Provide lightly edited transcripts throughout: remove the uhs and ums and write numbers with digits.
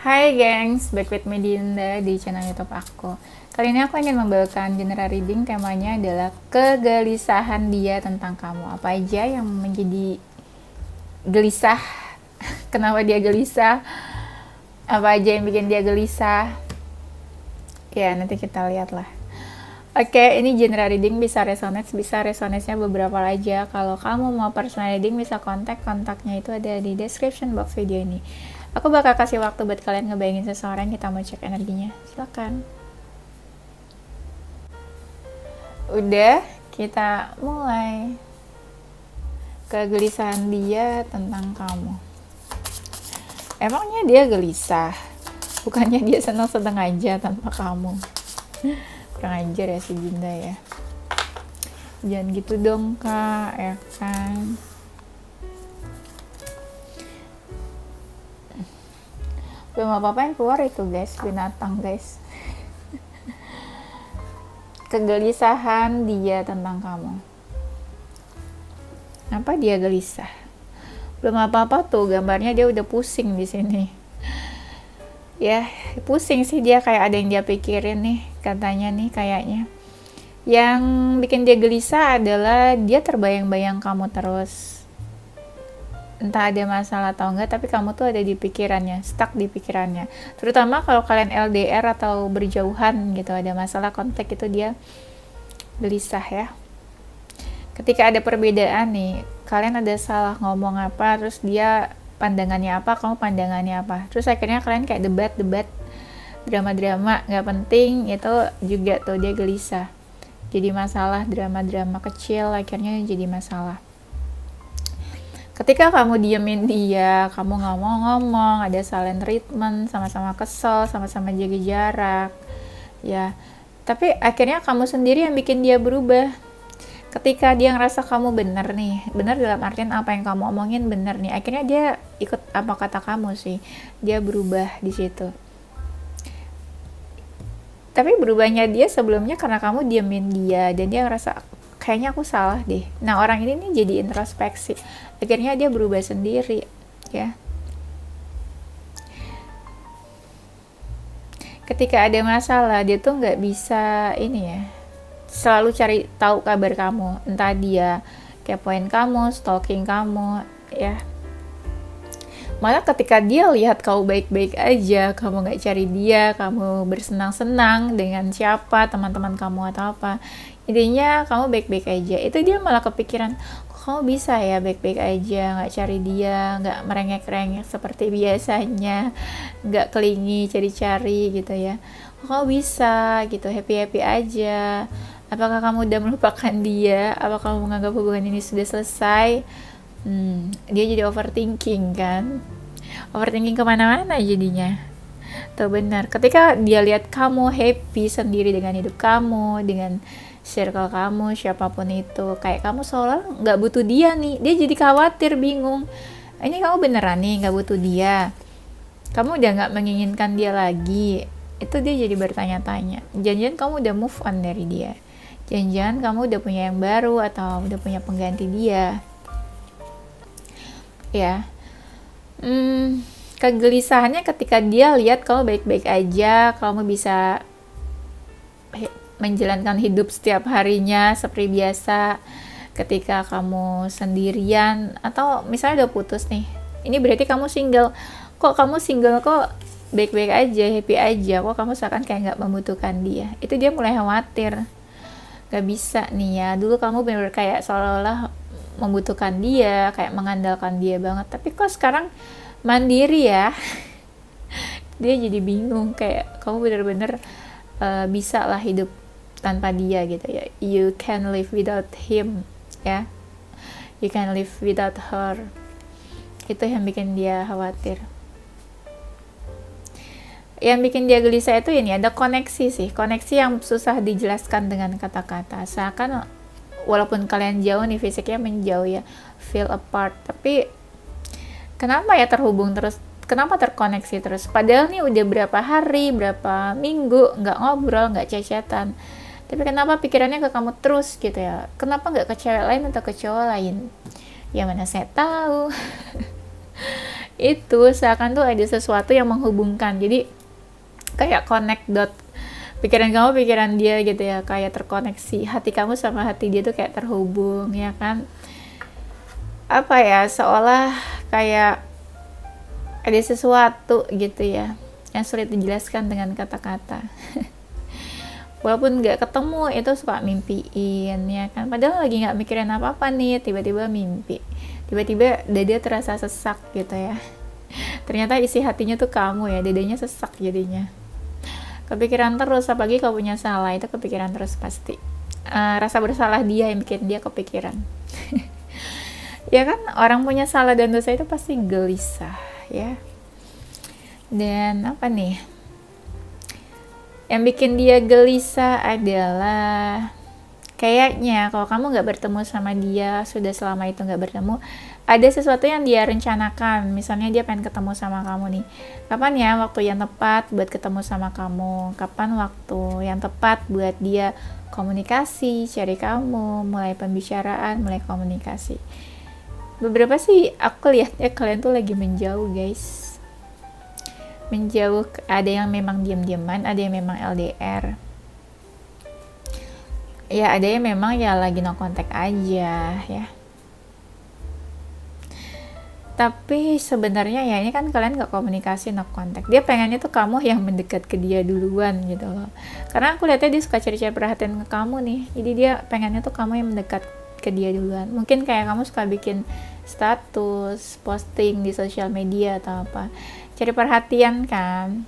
Hai gengs, back with me Dinda di channel YouTube aku. Kali ini aku ingin membawakan general reading, temanya adalah kegelisahan dia tentang kamu. Apa aja yang menjadi gelisah, kenapa dia gelisah, apa aja yang bikin dia gelisah. Ya, nanti kita lihat lah. Oke, ini general reading, bisa resonate-nya beberapa aja. Kalau kamu mau personal reading, bisa kontaknya itu ada di description box video ini. Aku bakal kasih waktu buat kalian ngebayangin seseorang, kita mau cek energinya. Silakan. Udah, kita mulai. Kegelisahan dia tentang kamu. Emangnya dia gelisah? Bukannya dia senang-senang aja tanpa kamu? Kurang ajar ya si Dinda ya. Jangan gitu dong kak, ya kan? Belum apa-apa yang keluar itu guys, binatang guys. Kegelisahan dia tentang kamu. Apa dia gelisah? Belum apa-apa tuh, gambarnya dia udah pusing di sini. Ya, pusing sih dia, kayak ada yang dia pikirin nih, katanya nih kayaknya. Yang bikin dia gelisah adalah dia terbayang-bayang kamu terus. Entah ada masalah atau enggak, tapi kamu tuh ada di pikirannya, stuck di pikirannya. Terutama kalau kalian LDR atau berjauhan gitu, ada masalah kontak, itu dia gelisah ya. Ketika ada perbedaan nih, kalian ada salah ngomong apa, terus dia pandangannya apa, kamu pandangannya apa, terus akhirnya kalian kayak debat, drama-drama nggak penting, itu juga tuh dia gelisah. Jadi masalah, drama-drama kecil akhirnya jadi masalah. Ketika kamu diemin dia, kamu nggak mau ngomong, ada silent treatment, sama-sama kesel, sama-sama jaga jarak, ya. Tapi akhirnya kamu sendiri yang bikin dia berubah. Ketika dia ngerasa kamu benar nih, benar dalam artian apa yang kamu omongin benar nih, akhirnya dia ikut apa kata kamu sih, dia berubah di situ. Tapi berubahnya dia sebelumnya karena kamu diemin dia, dan dia ngerasa kayaknya aku salah deh. Nah, orang ini nih jadi introspeksi. Akhirnya dia berubah sendiri, ya. Ketika ada masalah, dia tuh nggak bisa ini ya, selalu cari tahu kabar kamu. Entah dia kepoin kamu, stalking kamu, ya. Malah ketika dia lihat kamu baik-baik aja, kamu nggak cari dia, kamu bersenang-senang dengan siapa, teman-teman kamu atau apa, intinya kamu baik-baik aja, itu dia malah kepikiran, kok kamu bisa ya baik-baik aja, nggak cari dia, nggak merengek-rengek seperti biasanya, nggak kelingi cari-cari gitu ya, kok kamu bisa gitu, happy-happy aja. Apakah kamu udah melupakan dia? Apakah kamu menganggap hubungan ini sudah selesai? Dia jadi overthinking kan, overthinking kemana-mana jadinya. Tuh benar, ketika dia lihat kamu happy sendiri dengan hidup kamu, dengan circle kamu, siapapun itu, kayak kamu seolah nggak butuh dia nih, dia jadi khawatir, bingung, ini kamu beneran nih nggak butuh dia, kamu udah nggak menginginkan dia lagi. Itu dia jadi bertanya-tanya, jangan-jangan kamu udah move on dari dia, jangan-jangan kamu udah punya yang baru atau udah punya pengganti dia, ya. Kegelisahannya ketika dia lihat kamu baik-baik aja, kamu bisa menjalankan hidup setiap harinya seperti biasa. Ketika kamu sendirian atau misalnya udah putus nih, ini berarti kamu single. Kok kamu single, kok baik-baik aja, happy aja, kok kamu seakan kayak nggak membutuhkan dia. Itu dia mulai khawatir, gak bisa nih ya, dulu kamu bener-bener kayak seolah-olah membutuhkan dia, kayak mengandalkan dia banget, tapi kok sekarang mandiri ya. Dia jadi bingung, kayak kamu bener-bener bisa lah hidup tanpa dia gitu ya, you can live without him ya, you can live without her. Itu yang bikin dia khawatir. Yang bikin dia gelisah itu ini, ada koneksi sih, koneksi yang susah dijelaskan dengan kata-kata. Seakan walaupun kalian jauh nih, fisiknya menjauh ya, feel apart, tapi kenapa ya terhubung terus, kenapa terkoneksi terus, padahal nih udah berapa hari, berapa minggu nggak ngobrol, nggak chat-chatan, tapi kenapa pikirannya ke kamu terus gitu ya, kenapa nggak ke cewek lain atau ke cowok lain, ya mana saya tahu. Itu seakan tuh ada sesuatu yang menghubungkan, jadi kayak connect dot pikiran kamu pikiran dia gitu ya, kayak terkoneksi, hati kamu sama hati dia tuh kayak terhubung ya kan. Apa ya, seolah kayak ada sesuatu gitu ya yang sulit dijelaskan dengan kata-kata. Walaupun nggak ketemu itu suka mimpiin ya kan, padahal lagi nggak mikirin apa-apa nih, tiba-tiba mimpi, tiba-tiba dada terasa sesak gitu ya, ternyata isi hatinya tuh kamu ya, dadanya sesak jadinya. Kepikiran terus, apalagi kalau punya salah itu kepikiran terus pasti. Rasa bersalah dia yang bikin dia kepikiran. Ya kan, orang punya salah dan dosa itu pasti gelisah ya. Dan apa nih yang bikin dia gelisah adalah kayaknya kalau kamu nggak bertemu sama dia, sudah selama itu nggak bertemu, ada sesuatu yang dia rencanakan. Misalnya dia pengen ketemu sama kamu nih, kapan ya waktu yang tepat buat ketemu sama kamu, kapan waktu yang tepat buat dia komunikasi, cari kamu, mulai pembicaraan, mulai komunikasi. Beberapa sih aku lihatnya kalian tuh lagi menjauh guys, menjauh. Ada yang memang diam-diaman, ada yang memang LDR ya, ada yang memang ya lagi no kontak aja ya. Tapi sebenarnya ya ini kan kalian gak komunikasi, no kontak, dia pengennya tuh kamu yang mendekat ke dia duluan gitu loh, karena aku lihatnya dia suka cari-cari perhatian ke kamu nih, jadi dia pengennya tuh kamu yang mendekat ke dia duluan. Mungkin kayak kamu suka bikin status, posting di sosial media atau apa, cari perhatian kan,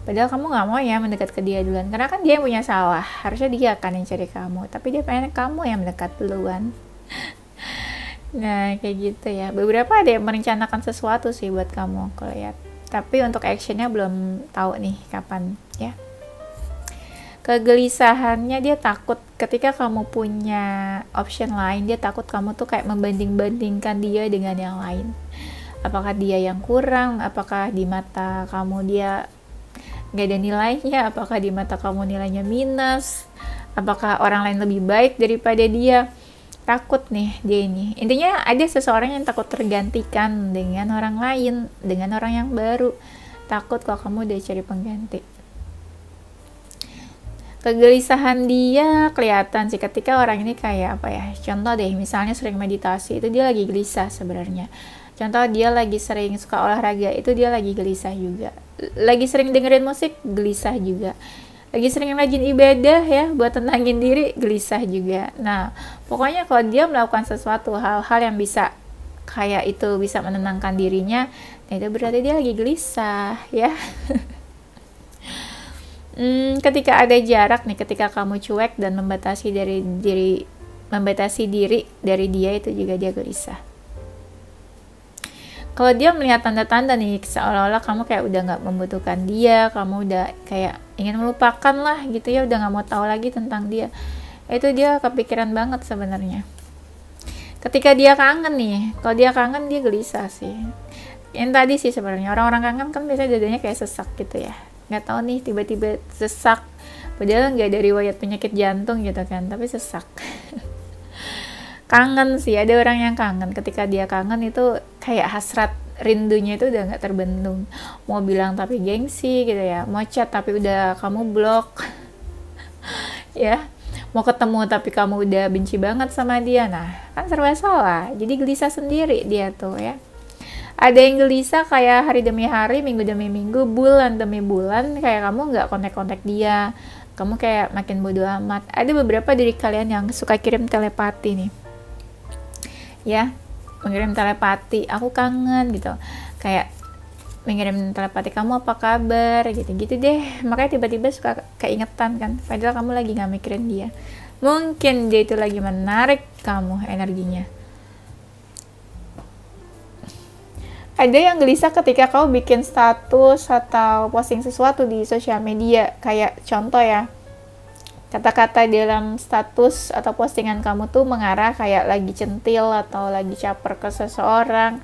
padahal kamu nggak mau ya mendekat ke dia duluan, karena kan dia yang punya salah, harusnya dia kan yang cari kamu, tapi dia pengen kamu yang mendekat duluan. Nah kayak gitu ya, beberapa ada yang merencanakan sesuatu sih buat kamu aku lihat, tapi untuk actionnya belum tahu nih kapan ya. Kegelisahannya, dia takut ketika kamu punya option lain, dia takut kamu tuh kayak membanding-bandingkan dia dengan yang lain. Apakah dia yang kurang, apakah di mata kamu dia gak ada nilainya, apakah di mata kamu nilainya minus, apakah orang lain lebih baik daripada dia. Takut nih dia ini, intinya ada seseorang yang takut tergantikan dengan orang lain, dengan orang yang baru, takut kalau kamu udah cari pengganti. Kegelisahan dia kelihatan sih ketika orang ini kayak apa ya, contoh deh, misalnya sering meditasi, itu dia lagi gelisah sebenarnya. Contoh dia lagi sering suka olahraga, itu dia lagi gelisah juga. Lagi sering dengerin musik, gelisah juga. Lagi sering rajin ibadah ya, buat tenangin diri, gelisah juga. Nah pokoknya kalau dia melakukan sesuatu hal-hal yang bisa kayak itu bisa menenangkan dirinya, nah itu berarti dia lagi gelisah ya. Ketika ada jarak nih, ketika kamu cuek dan membatasi diri dari dia, itu juga dia gelisah. Kalau dia melihat tanda-tanda nih seolah-olah kamu kayak udah nggak membutuhkan dia, kamu udah kayak ingin melupakan lah gitu ya, udah nggak mau tahu lagi tentang dia, itu dia kepikiran banget sebenarnya. Ketika dia kangen nih, kalau dia kangen dia gelisah sih. Yang tadi sih sebenarnya orang-orang kangen kan biasanya dadanya kayak sesak gitu ya, nggak tahu nih tiba-tiba sesak, padahal nggak ada riwayat penyakit jantung gitu kan, tapi sesak. Kangen sih, ada orang yang kangen, ketika dia kangen itu kayak hasrat rindunya itu udah nggak terbendung, mau bilang tapi gengsi gitu ya, mau chat tapi udah kamu blok ya, mau ketemu tapi kamu udah benci banget sama dia. Nah kan serba salah, jadi gelisah sendiri dia tuh ya. Ada yang gelisah kayak hari demi hari, minggu demi minggu, bulan demi bulan, kayak kamu nggak kontak-kontak dia, kamu kayak makin bodo amat. Ada beberapa dari kalian yang suka kirim telepati nih ya, mengirim telepati, aku kangen gitu, kayak mengirim telepati, kamu apa kabar gitu-gitu deh. Makanya tiba-tiba suka keingetan kan, padahal kamu lagi nggak mikirin dia. Mungkin dia itu lagi menarik kamu energinya. Ada yang gelisah ketika kamu bikin status atau posting sesuatu di sosial media, kayak contoh ya, kata-kata dalam status atau postingan kamu tuh mengarah kayak lagi centil atau lagi caper ke seseorang,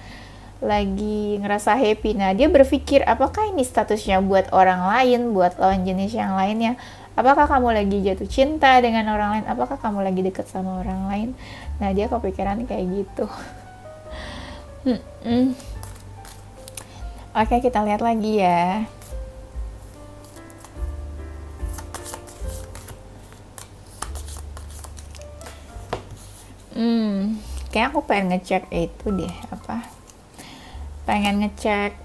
lagi ngerasa happy. Nah dia berpikir apakah ini statusnya buat orang lain, buat lawan jenis yang lainnya, apakah kamu lagi jatuh cinta dengan orang lain, apakah kamu lagi deket sama orang lain. Nah dia kepikiran kayak gitu. Oke, kita lihat lagi ya. Kayak aku pengen ngecek itu deh, pengen ngecek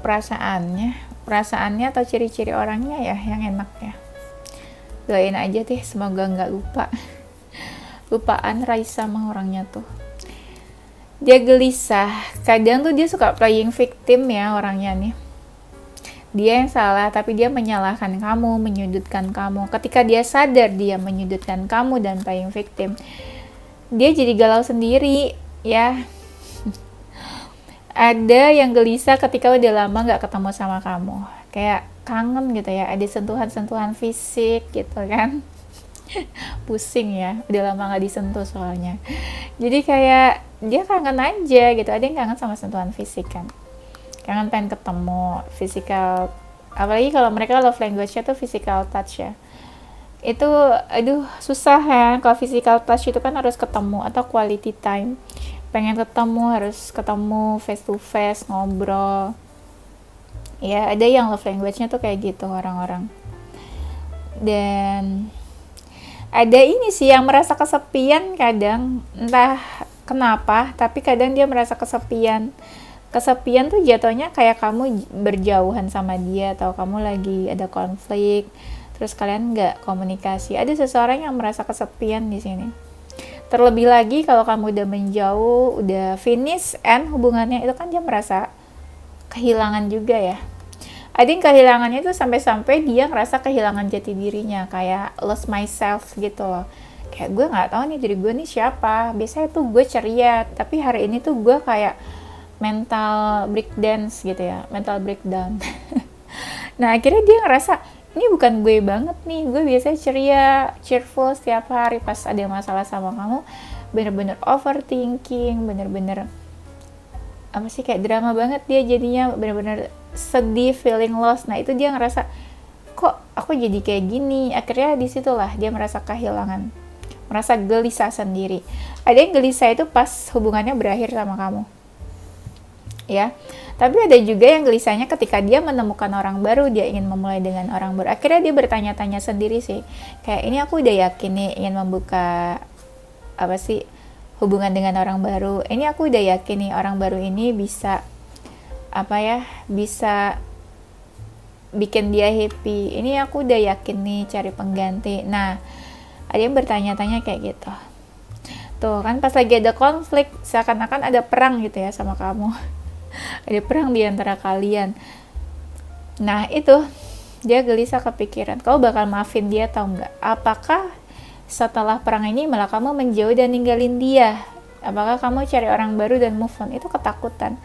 perasaannya atau ciri-ciri orangnya ya yang enak ya. Doain aja deh, semoga nggak lupaan Raisa sama orangnya tuh. Dia gelisah, kadang tuh dia suka playing victim ya orangnya nih. Dia yang salah, tapi dia menyalahkan kamu, menyudutkan kamu. Ketika dia sadar dia menyudutkan kamu dan playing victim, dia jadi galau sendiri ya. Ada yang gelisah ketika udah lama gak ketemu sama kamu, kayak kangen gitu ya, ada sentuhan-sentuhan fisik gitu kan. Pusing ya, udah lama gak disentuh soalnya. Jadi kayak dia kangen aja gitu, ada yang kangen sama sentuhan fisik kan, kangen pengen ketemu physical, apalagi kalau mereka love language-nya tuh physical touch ya. Itu aduh susah ya, kalau physical touch itu kan harus ketemu atau quality time, pengen ketemu harus ketemu face to face, ngobrol ya. Ada yang love language-nya tuh kayak gitu orang-orang. Dan ada ini sih yang merasa kesepian kadang, entah kenapa, tapi kadang dia merasa kesepian tuh jatuhnya kayak kamu berjauhan sama dia, atau kamu lagi ada konflik terus kalian nggak komunikasi. Ada seseorang yang merasa kesepian di sini. Terlebih lagi kalau kamu udah menjauh, udah finish end hubungannya, itu kan dia merasa kehilangan juga ya. Ada yang kehilangannya itu sampai-sampai dia ngerasa kehilangan jati dirinya, kayak lost myself gitu loh. Kayak gue nggak tahu nih diri gue nih siapa. Biasanya tuh gue ceria, tapi hari ini tuh gue kayak mental breakdance gitu ya, mental breakdown. Nah akhirnya dia ngerasa ini bukan gue banget nih, gue biasanya ceria, cheerful setiap hari, pas ada masalah sama kamu bener-bener overthinking, bener-bener kayak drama banget dia jadinya, bener-bener sedih, feeling lost. Nah itu dia ngerasa kok aku jadi kayak gini. Akhirnya disitulah dia merasa kehilangan, merasa gelisah sendiri. Ada yang gelisah itu pas hubungannya berakhir sama kamu ya. Tapi ada juga yang gelisahnya ketika dia menemukan orang baru, dia ingin memulai dengan orang baru. Akhirnya dia bertanya-tanya sendiri sih, kayak ini aku udah yakin nih ingin membuka hubungan dengan orang baru. Ini aku udah yakin nih orang baru ini bisa bisa bikin dia happy. Ini aku udah yakin nih cari pengganti. Nah ada yang bertanya-tanya kayak gitu tuh kan, pas lagi ada konflik seakan-akan ada perang gitu ya sama kamu. Ada perang di antara kalian. Nah itu dia gelisah, kepikiran kau bakal maafin dia atau enggak. Apakah setelah perang ini malah kamu menjauh dan ninggalin dia? Apakah kamu cari orang baru dan move on? Itu ketakutan.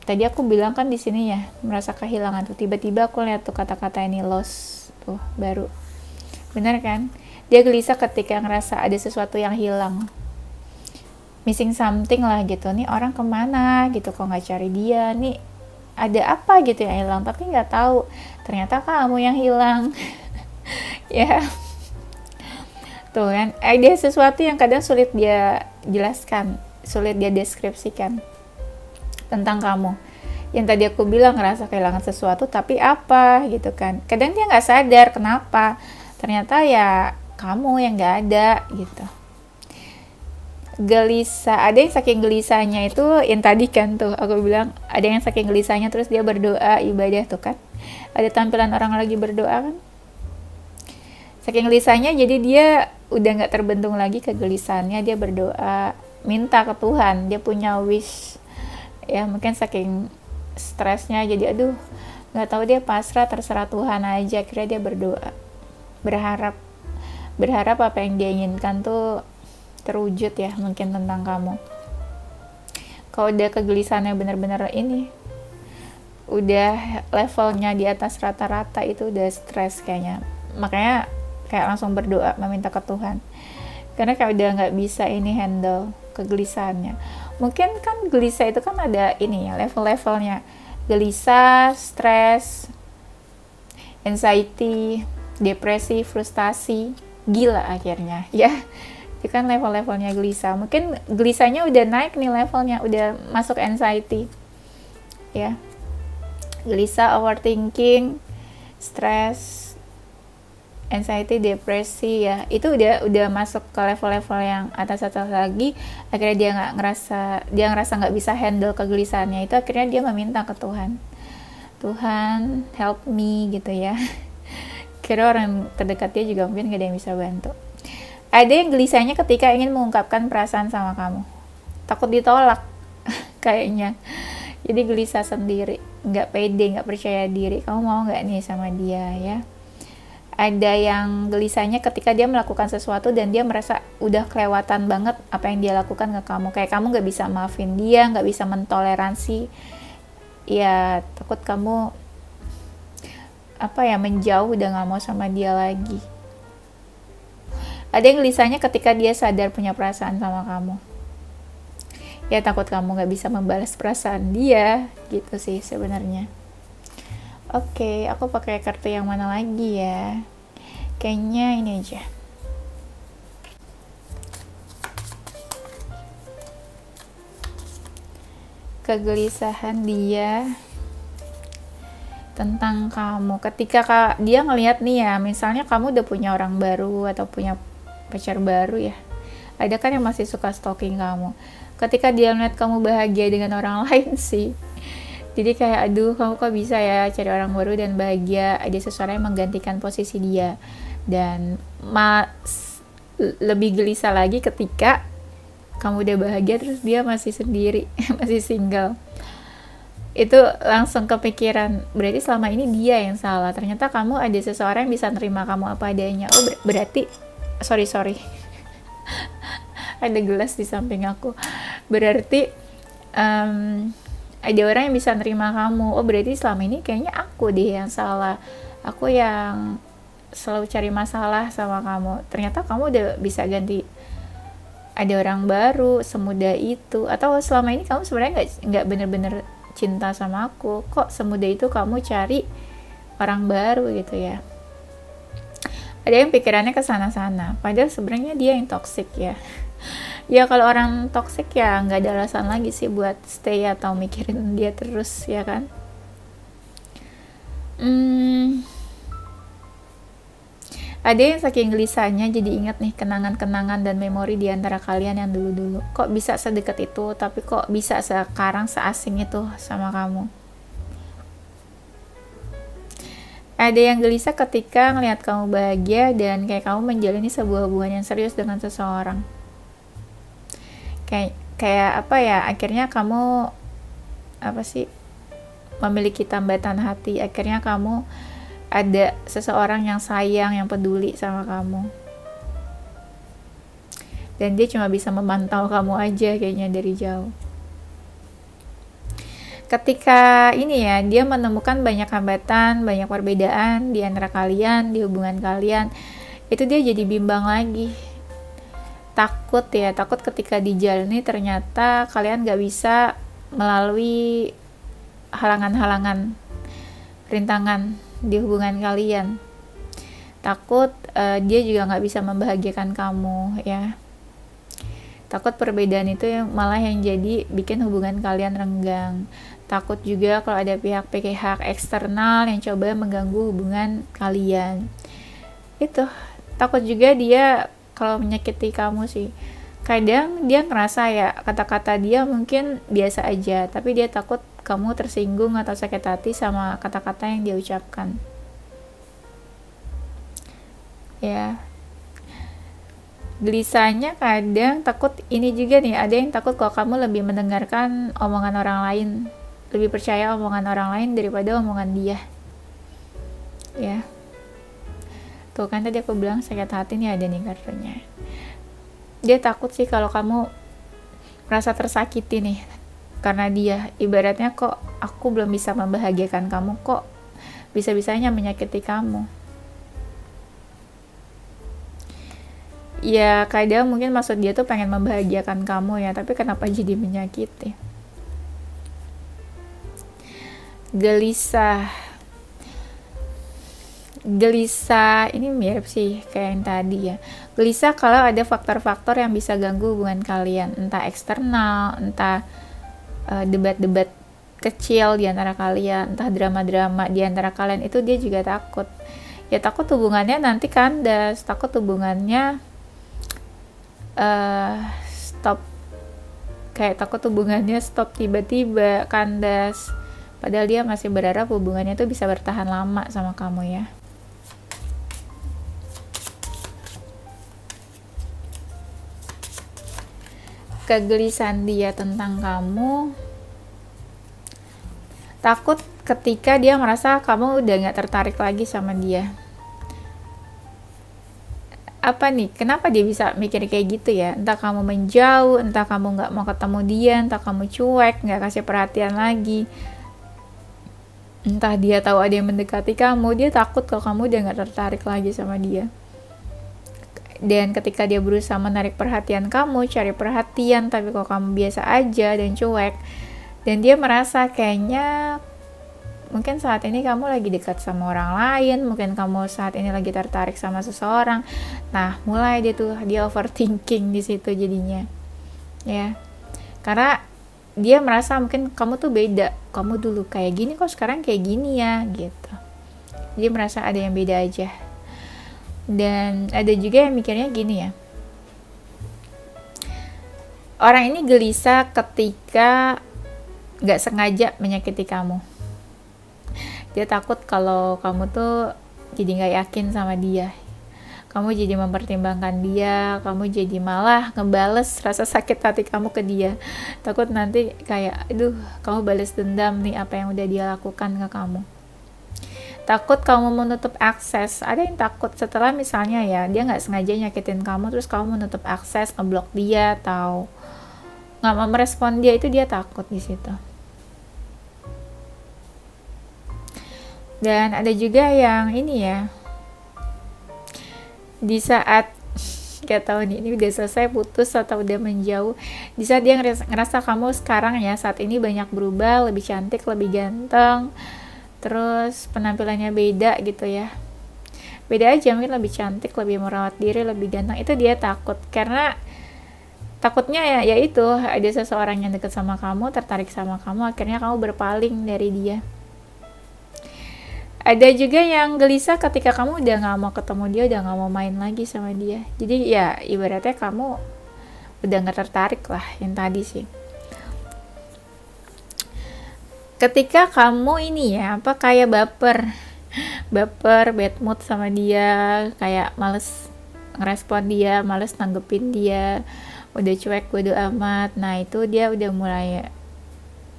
Tadi aku bilang kan di sini ya, merasa kehilangan tuh. Tiba-tiba aku lihat tuh kata-kata ini, lost tuh baru. Benar kan? Dia gelisah ketika ngerasa ada sesuatu yang hilang, missing something lah gitu. Nih orang kemana gitu, kok nggak cari dia, nih ada apa gitu yang hilang, tapi nggak tahu ternyata kamu yang hilang. Ya tuh kan, ada sesuatu yang kadang sulit dia jelaskan, sulit dia deskripsikan tentang kamu. Yang tadi aku bilang ngerasa kehilangan sesuatu, tapi apa gitu kan, kadang dia nggak sadar kenapa, ternyata ya kamu yang nggak ada gitu. Gelisah, ada yang saking gelisahnya itu yang tadi kan tuh aku bilang, ada yang saking gelisahnya terus dia berdoa, ibadah tuh kan, ada tampilan orang lagi berdoa kan, saking gelisahnya jadi dia udah nggak terbentung lagi kegelisahannya, dia berdoa minta ke Tuhan, dia punya wish ya, mungkin saking stresnya jadi aduh nggak tahu, dia pasrah, terserah Tuhan aja. Akhirnya dia berdoa, berharap apa yang dia inginkan tuh terwujud ya, mungkin tentang kamu. Kalau udah kegelisahannya benar-benar ini, udah levelnya di atas rata-rata, itu udah stres kayaknya. Makanya kayak langsung berdoa, meminta ke Tuhan. Karena kayak udah nggak bisa ini handle kegelisahannya. Mungkin kan gelisah itu kan ada ini ya, level-levelnya. Gelisah, stres, anxiety, depresi, frustasi, gila akhirnya ya. Itu kan level-levelnya gelisah. Mungkin gelisahnya udah naik nih levelnya, udah masuk anxiety ya. gelisah, overthinking, stres, anxiety, depresi ya, itu udah masuk ke level-level yang atas lagi. Akhirnya dia ngerasa nggak bisa handle kegelisahannya itu, akhirnya dia meminta ke Tuhan, Tuhan help me gitu ya. Kira orang terdekat dia juga mungkin gak ada yang bisa bantu. Ada yang gelisahnya ketika ingin mengungkapkan perasaan sama kamu, takut ditolak kayaknya, jadi gelisah sendiri, nggak pede, nggak percaya diri, kamu mau nggak nih sama dia ya. Ada yang gelisahnya ketika dia melakukan sesuatu dan dia merasa udah kelewatan banget apa yang dia lakukan ke kamu, kayak kamu nggak bisa maafin dia, nggak bisa mentoleransi ya, takut kamu menjauh, udah nggak mau sama dia lagi. Ada yang gelisahnya ketika dia sadar punya perasaan sama kamu, ya takut kamu nggak bisa membalas perasaan dia gitu sih sebenarnya. Oke, aku pakai kartu yang mana lagi ya? Kayaknya ini aja. Kegelisahan dia tentang kamu ketika dia ngelihat nih ya, misalnya kamu udah punya orang baru atau punya pacar baru ya, ada kan yang masih suka stalking kamu. Ketika dia ngeliat kamu bahagia dengan orang lain sih, jadi kayak aduh, kamu kok bisa ya cari orang baru dan bahagia, ada seseorang yang menggantikan posisi dia. Dan lebih gelisah lagi ketika kamu udah bahagia terus dia masih sendiri, masih single. Itu langsung kepikiran, berarti selama ini dia yang salah, ternyata kamu ada seseorang yang bisa nerima kamu apa adanya. Oh berarti sorry ada gelas di samping aku, berarti ada orang yang bisa nerima kamu. Oh berarti selama ini kayaknya aku deh yang salah, aku yang selalu cari masalah sama kamu, ternyata kamu udah bisa ganti, ada orang baru semudah itu. Atau selama ini kamu sebenarnya nggak bener-bener cinta sama aku, kok semudah itu kamu cari orang baru gitu ya. Ada yang pikirannya ke sana-sana, padahal sebenarnya dia yang toxic ya. Ya kalau orang toxic ya nggak ada alasan lagi sih buat stay atau mikirin dia terus ya kan. Ada yang saking gelisahnya jadi ingat nih kenangan-kenangan dan memori di antara kalian yang dulu-dulu. Kok bisa sedekat itu, tapi kok bisa sekarang seasing itu sama kamu. Ada yang gelisah ketika ngelihat kamu bahagia dan kayak kamu menjalani sebuah hubungan yang serius dengan seseorang. Kayak akhirnya kamu memiliki tambatan hati. Akhirnya kamu ada seseorang yang sayang, yang peduli sama kamu. Dan dia cuma bisa memantau kamu aja kayaknya dari jauh. Ketika dia menemukan banyak hambatan, banyak perbedaan di antara kalian, di hubungan kalian, itu dia jadi bimbang lagi. Takut ketika dijalani ternyata kalian gak bisa melalui halangan-halangan, rintangan di hubungan kalian. Takut dia juga gak bisa membahagiakan kamu ya. Takut perbedaan itu malah yang jadi bikin hubungan kalian renggang. Takut juga kalau ada pihak-pihak eksternal yang coba mengganggu hubungan kalian. Itu takut juga dia kalau menyakiti kamu sih. Kadang dia ngerasa ya kata-kata dia mungkin biasa aja, tapi dia takut kamu tersinggung atau sakit hati sama kata-kata yang dia ucapkan. Ya. Gelisahnya kadang takut ini juga nih, ada yang takut kalau kamu lebih mendengarkan omongan orang lain, lebih percaya omongan orang lain daripada omongan dia ya. Tuh kan tadi aku bilang sakit hati nih, ada nih kartunya. Dia takut sih kalau kamu merasa tersakiti nih karena dia, ibaratnya kok aku belum bisa membahagiakan kamu, kok bisa-bisanya menyakiti kamu. Ya kadang mungkin maksud dia tuh pengen membahagiakan kamu ya, tapi kenapa jadi menyakiti. Gelisah ini mirip sih kayak yang tadi ya. Gelisah kalau ada faktor-faktor yang bisa ganggu hubungan kalian, entah eksternal, entah debat-debat kecil di antara kalian, entah drama-drama di antara kalian, itu dia juga takut. Ya takut hubungannya nanti kandas, takut hubungannya stop, kayak takut hubungannya stop tiba-tiba kandas. Padahal dia masih berharap hubungannya tuh bisa bertahan lama sama kamu ya. Kegelisahan dia tentang kamu, takut ketika dia merasa kamu udah gak tertarik lagi sama dia. Apa nih, kenapa dia bisa mikir kayak gitu ya? Entah kamu menjauh, entah kamu gak mau ketemu dia, entah kamu cuek, gak kasih perhatian lagi, entah dia tahu ada yang mendekati kamu, dia takut kalau kamu udah gak tertarik lagi sama dia. Dan ketika dia berusaha menarik perhatian kamu, cari perhatian, tapi kok kamu biasa aja dan cuek, dan dia merasa kayaknya mungkin saat ini kamu lagi dekat sama orang lain, mungkin kamu saat ini lagi tertarik sama seseorang. Nah, mulai dia overthinking di situ jadinya, ya. Karena dia merasa mungkin kamu tuh beda, kamu dulu kayak gini kok sekarang kayak gini ya, gitu. Dia merasa ada yang beda aja. Dan ada juga yang mikirnya gini ya, orang ini gelisah ketika gak sengaja menyakiti kamu. Dia takut kalau kamu tuh jadi gak yakin sama dia, kamu jadi mempertimbangkan dia, kamu jadi malah ngebales rasa sakit hati kamu ke dia. Takut nanti kayak, aduh, kamu balas dendam nih apa yang udah dia lakukan ke kamu. Takut kamu menutup akses. Ada yang takut setelah misalnya ya, dia gak sengaja nyakitin kamu, terus kamu menutup akses, ngeblok dia, atau gak mau merespon dia, itu dia takut di situ. Dan ada juga yang ini ya, di saat gak tahu nih, ini udah selesai putus atau udah menjauh, di saat dia ngerasa kamu sekarang ya saat ini banyak berubah, lebih cantik, lebih ganteng, terus penampilannya beda gitu ya, beda aja, mungkin lebih cantik, lebih merawat diri, lebih ganteng, itu dia takut. Karena takutnya ya itu ada seseorang yang deket sama kamu, tertarik sama kamu, akhirnya kamu berpaling dari dia. Ada juga yang gelisah ketika kamu udah gak mau ketemu dia, udah gak mau main lagi sama dia. Jadi ya ibaratnya kamu udah gak tertarik lah, yang tadi sih. Ketika kamu ini ya, kayak baper, bad mood sama dia, kayak males ngerespon dia, males nanggepin dia, udah cuek bodo amat. Nah itu dia udah mulai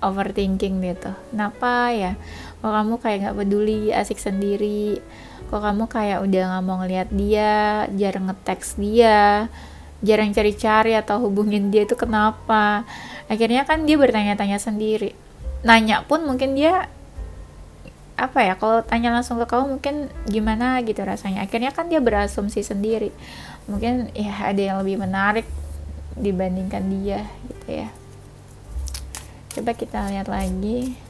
overthinking gitu. Kenapa ya? Kok kamu kayak gak peduli, asik sendiri, kok kamu kayak udah gak mau ngeliat dia, jarang nge-text dia, jarang cari-cari atau hubungin dia, itu kenapa? Akhirnya kan dia bertanya-tanya sendiri. Nanya pun mungkin dia apa ya, kalau tanya langsung ke kamu mungkin gimana gitu rasanya. Akhirnya kan dia berasumsi sendiri, mungkin ya ada yang lebih menarik dibandingkan dia gitu ya. Coba kita lihat lagi.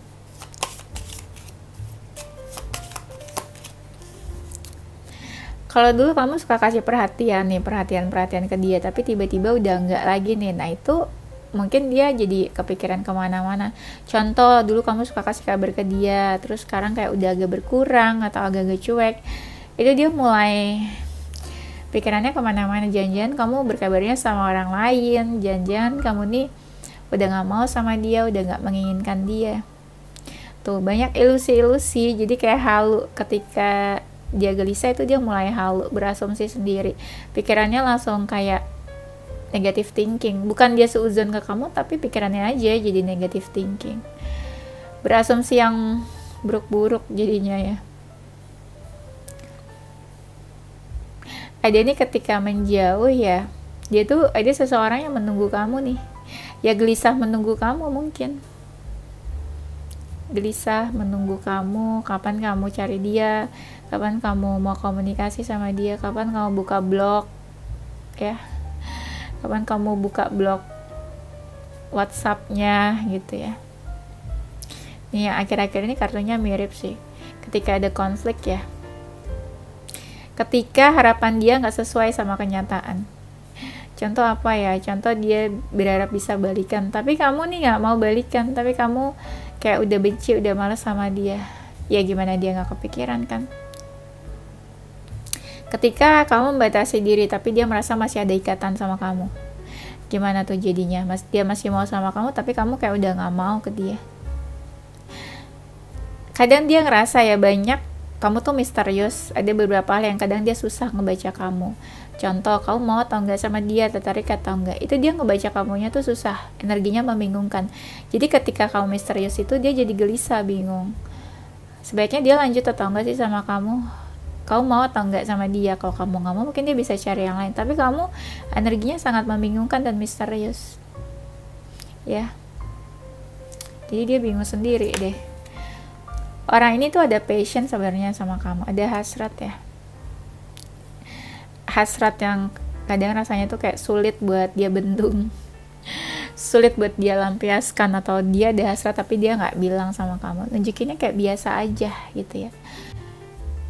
Kalau dulu kamu suka kasih perhatian ke dia, tapi tiba-tiba udah enggak lagi nih. Nah itu mungkin dia jadi kepikiran kemana-mana. Contoh, dulu kamu suka kasih kabar ke dia, terus sekarang kayak udah agak berkurang atau agak-agak cuek. Itu dia mulai pikirannya kemana-mana. Jangan-jangan kamu berkabarnya sama orang lain, jangan-jangan kamu nih udah gak mau sama dia, udah gak menginginkan dia. Tuh banyak ilusi-ilusi, jadi kayak halu. Ketika dia gelisah itu dia mulai halu, berasumsi sendiri, pikirannya langsung kayak negative thinking. Bukan dia seuzon ke kamu, tapi pikirannya aja jadi negative thinking, berasumsi yang buruk-buruk jadinya ya. Ada nih ketika menjauh ya, dia tuh ada seseorang yang menunggu kamu nih, ya gelisah menunggu kamu, mungkin gelisah menunggu kamu, kapan kamu cari dia, kapan kamu mau komunikasi sama dia, kapan kamu buka blog ya, kapan kamu buka blog WhatsApp-nya gitu ya. Nih akhir-akhir ini kartunya mirip sih, ketika ada konflik ya, ketika harapan dia gak sesuai sama kenyataan. Contoh apa ya, contoh dia berharap bisa balikan, tapi kamu nih gak mau balikan, tapi kamu kayak udah benci, udah males sama dia. Ya gimana dia nggak kepikiran kan? Ketika kamu membatasi diri tapi dia merasa masih ada ikatan sama kamu, gimana tuh jadinya? Dia masih mau sama kamu tapi kamu kayak udah nggak mau ke dia. Kadang dia ngerasa ya banyak kamu tuh misterius, ada beberapa hal yang kadang dia susah ngebaca kamu. Contoh, kamu mau atau enggak sama dia, tertarik atau enggak, itu dia ngebaca kamunya tuh susah, energinya membingungkan. Jadi ketika kamu misterius itu dia jadi gelisah, bingung. Sebaiknya dia lanjut atau enggak sih sama kamu mau atau enggak sama dia. Kalau kamu nggak mau, mungkin dia bisa cari yang lain, tapi kamu energinya sangat membingungkan dan misterius ya, jadi dia bingung sendiri deh. Orang ini tuh ada passion sebenarnya sama kamu, ada hasrat ya, hasrat yang kadang rasanya tuh kayak sulit buat dia bendung, sulit buat dia lampiaskan, atau dia ada hasrat tapi dia nggak bilang sama kamu, nunjukinnya kayak biasa aja gitu ya.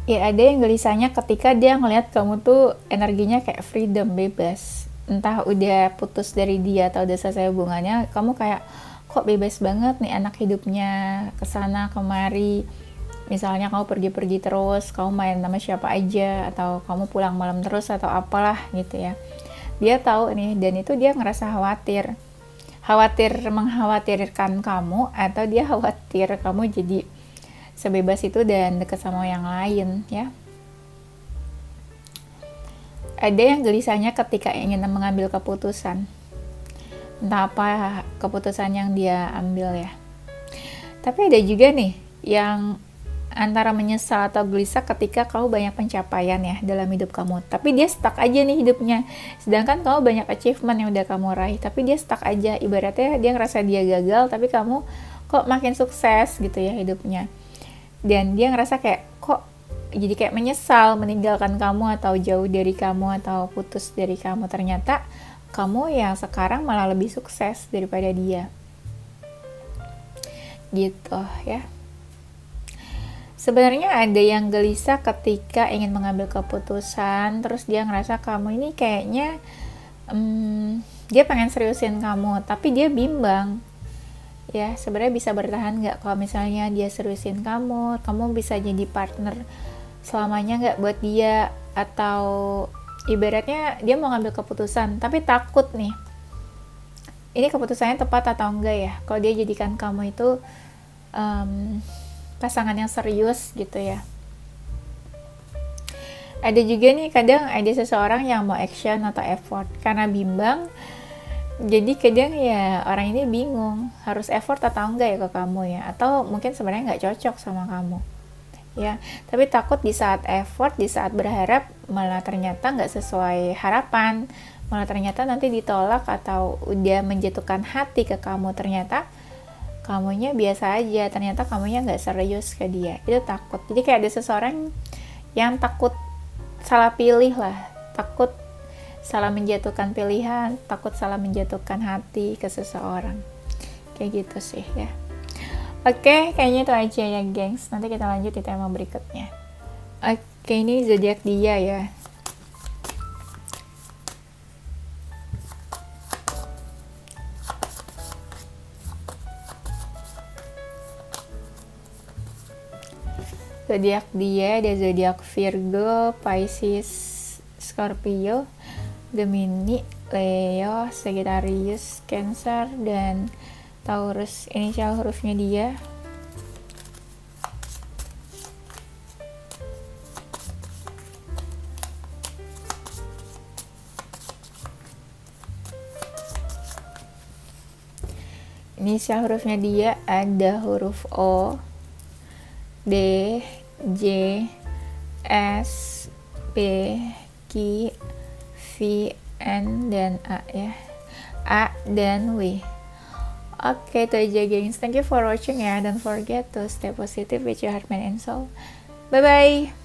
Ya ada yang gelisahnya ketika dia ngelihat kamu tuh energinya kayak freedom, bebas. Entah udah putus dari dia atau udah selesai hubungannya, kamu kayak kok bebas banget nih anak hidupnya, kesana kemari. Misalnya kamu pergi-pergi terus, kamu main sama siapa aja, atau kamu pulang malam terus atau apalah gitu ya. Dia tahu nih, dan itu dia ngerasa khawatir mengkhawatirkan kamu, atau dia khawatir kamu jadi sebebas itu dan deket sama yang lain ya. Ada yang gelisahnya ketika ingin mengambil keputusan, entah apa keputusan yang dia ambil ya. Tapi ada juga nih yang antara menyesal atau gelisah ketika kamu banyak pencapaian ya dalam hidup kamu, tapi dia stuck aja nih hidupnya, sedangkan kamu banyak achievement yang udah kamu raih, tapi dia stuck aja. Ibaratnya dia ngerasa dia gagal, tapi kamu kok makin sukses gitu ya hidupnya. Dan dia ngerasa kayak kok jadi kayak menyesal meninggalkan kamu, atau jauh dari kamu, atau putus dari kamu. Ternyata kamu yang sekarang malah lebih sukses daripada dia gitu ya. Sebenarnya ada yang gelisah ketika ingin mengambil keputusan, terus dia ngerasa kamu ini kayaknya dia pengen seriusin kamu, tapi dia bimbang ya. Sebenarnya bisa bertahan nggak kalau misalnya dia seriusin kamu bisa jadi partner selamanya nggak buat dia, atau ibaratnya dia mau ngambil keputusan tapi takut nih ini keputusannya tepat atau enggak ya, kalau dia jadikan kamu itu pasangan yang serius gitu ya. Ada juga nih kadang ada seseorang yang mau action atau effort, karena bimbang jadi kadang ya orang ini bingung harus effort atau enggak ya ke kamu ya, atau mungkin sebenarnya nggak cocok sama kamu ya, tapi takut di saat effort, di saat berharap malah ternyata nggak sesuai harapan, malah ternyata nanti ditolak, atau udah menjatuhkan hati ke kamu, ternyata kamunya biasa aja, ternyata kamunya nggak serius ke dia. Itu takut. Jadi kayak ada seseorang yang takut salah pilih lah, takut salah menjatuhkan pilihan, takut salah menjatuhkan hati ke seseorang. Kayak gitu sih ya. Oke, kayaknya itu aja ya gengs. Nanti kita lanjut di tema berikutnya. Oke, ini zodiak dia ya. Zodiak dia ada zodiak Virgo, Pisces, Scorpio, Gemini, Leo, Sagittarius, Cancer, dan Taurus. Inisial hurufnya dia ada huruf O, D, J, S, P, Q, V, N, dan A ya. A dan W. Oke, itu aja gengs. Thank you for watching ya. Don't forget to stay positive with your heart, mind, and soul. Bye-bye.